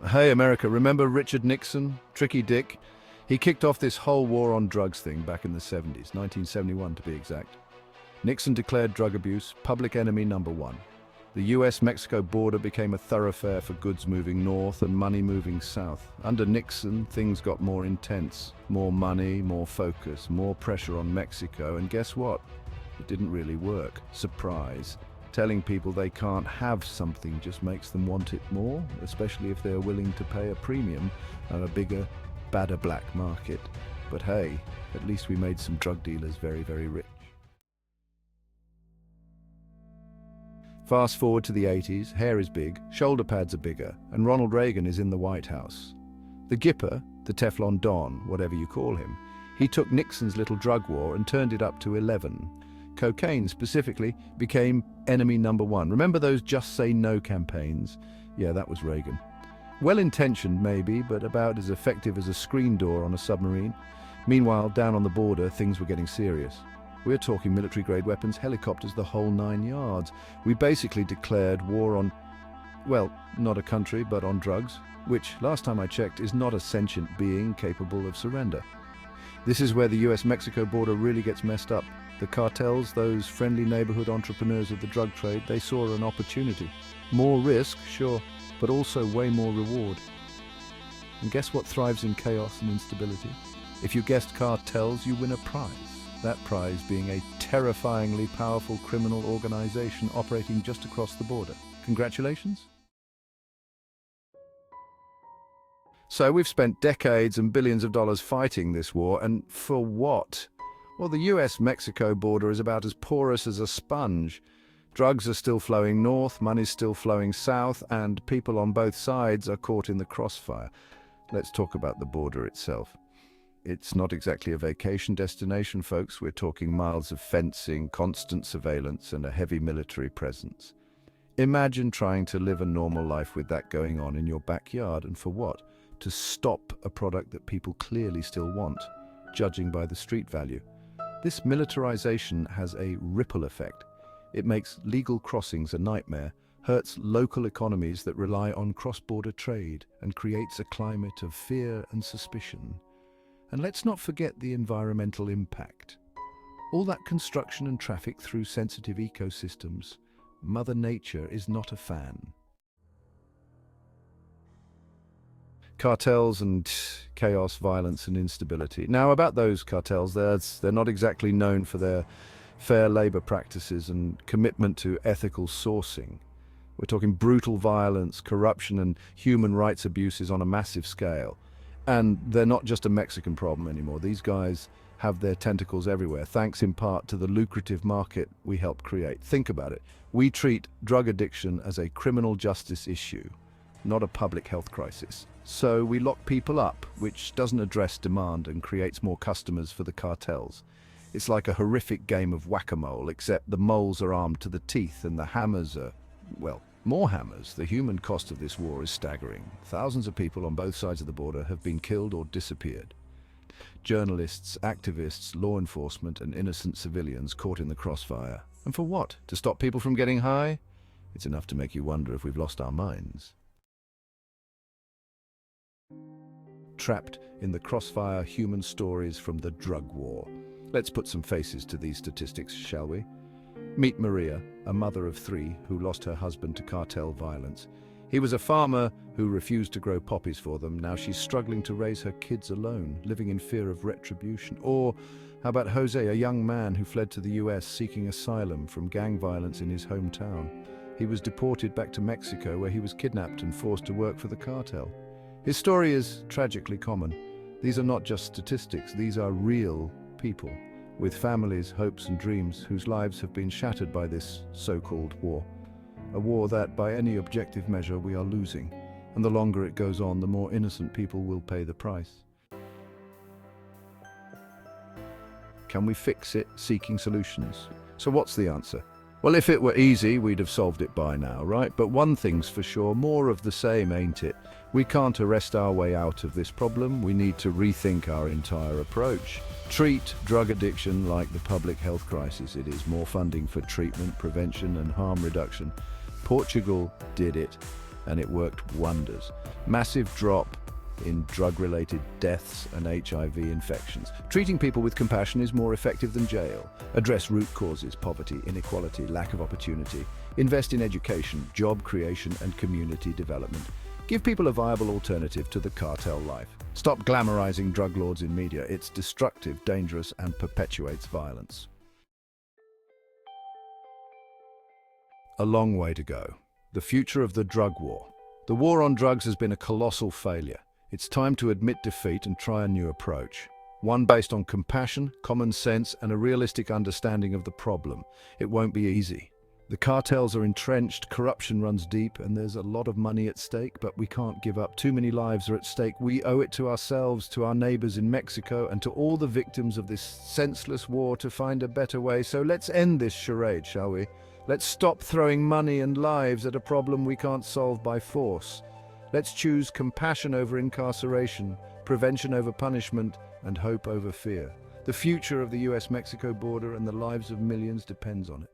Hey, America, remember Richard Nixon? Tricky Dick? He kicked off this whole war on drugs thing back in the 70s, 1971 to be exact. Nixon declared drug abuse public enemy number one. The US-Mexico border became a thoroughfare for goods moving north and money moving south. Under Nixon, things got more intense. More money, more focus, more pressure on Mexico, and guess what? It didn't really work. Surprise. Telling people they can't have something just makes them want it more, especially if they're willing to pay a premium on a bigger, badder black market. But hey, at least we made some drug dealers very, very rich. Fast forward to the 80s, hair is big, shoulder pads are bigger, and Ronald Reagan is in the White House. The Gipper, the Teflon Don, whatever you call him, he took Nixon's little drug war and turned it up to 11. Cocaine, specifically, became enemy number one. Remember those Just Say No campaigns? Yeah, that was Reagan. Well-intentioned, maybe, but about as effective as a screen door on a submarine. Meanwhile, down on the border, things were getting serious. We're talking military-grade weapons, helicopters, the whole 9 yards. We basically declared war on, well, not a country, but on drugs, which, last time I checked, is not a sentient being capable of surrender. This is where the US-Mexico border really gets messed up. The cartels, those friendly neighborhood entrepreneurs of the drug trade, they saw an opportunity. More risk, sure, but also way more reward. And guess what thrives in chaos and instability? If you guessed cartels, you win a prize. That prize being a terrifyingly powerful criminal organization operating just across the border. Congratulations. So we've spent decades and billions of dollars fighting this war, and for what? Well, the US-Mexico border is about as porous as a sponge. Drugs are still flowing north, money's still flowing south, and people on both sides are caught in the crossfire. Let's talk about the border itself. It's not exactly a vacation destination, folks. We're talking miles of fencing, constant surveillance, and a heavy military presence. Imagine trying to live a normal life with that going on in your backyard, and for what? To stop a product that people clearly still want, judging by the street value. This militarization has a ripple effect. It makes legal crossings a nightmare, hurts local economies that rely on cross-border trade, and creates a climate of fear and suspicion. And let's not forget the environmental impact. All that construction and traffic through sensitive ecosystems, Mother Nature is not a fan. Cartels and chaos, violence and instability. Now about those cartels, they're not exactly known for their fair labor practices and commitment to ethical sourcing. We're talking brutal violence, corruption and human rights abuses on a massive scale. And they're not just a Mexican problem anymore. These guys have their tentacles everywhere, thanks in part to the lucrative market we helped create. Think about it. We treat drug addiction as a criminal justice issue, not a public health crisis. So we lock people up, which doesn't address demand and creates more customers for the cartels. It's like a horrific game of whack-a-mole, except the moles are armed to the teeth and the hammers are, well, more hammers. The human cost of this war is staggering. Thousands of people on both sides of the border have been killed or disappeared. Journalists, activists, law enforcement, and innocent civilians caught in the crossfire. And for what? To stop people from getting high? It's enough to make you wonder if we've lost our minds. Trapped in the crossfire, human stories from the drug war. Let's put some faces to these statistics, shall we? Meet Maria, a mother of 3 who lost her husband to cartel violence. He was a farmer who refused to grow poppies for them. Now she's struggling to raise her kids alone, living in fear of retribution. Or how about José, a young man who fled to the US seeking asylum from gang violence in his hometown. He was deported back to Mexico, where he was kidnapped and forced to work for the cartel. His story is tragically common. These are not just statistics, these are real people, with families, hopes and dreams whose lives have been shattered by this so-called war. A war that, by any objective measure, we are losing. And the longer it goes on, the more innocent people will pay the price. Can we fix it? Seeking solutions. So what's the answer? Well, if it were easy, we'd have solved it by now, right? But one thing's for sure, more of the same, ain't it? We can't arrest our way out of this problem. We need to rethink our entire approach. Treat drug addiction like the public health crisis it is. More funding for treatment, prevention and harm reduction. Portugal did it. and it worked wonders. Massive drop in drug-related deaths and HIV infections. Treating people with compassion is more effective than jail. Address root causes: poverty, inequality, lack of opportunity. Invest in education, job creation, and community development. Give people a viable alternative to the cartel life. Stop glamorizing drug lords in media. It's destructive, dangerous, and perpetuates violence. A long way to go. The future of the drug war. The war on drugs has been a colossal failure. It's time to admit defeat and try a new approach. One based on compassion, common sense, and a realistic understanding of the problem. It won't be easy. The cartels are entrenched, corruption runs deep, and there's a lot of money at stake, but we can't give up. Too many lives are at stake. We owe it to ourselves, to our neighbors in Mexico, and to all the victims of this senseless war to find a better way. So let's end this charade, shall we? Let's stop throwing money and lives at a problem we can't solve by force. Let's choose compassion over incarceration, prevention over punishment, and hope over fear. The future of the US-Mexico border and the lives of millions depends on it.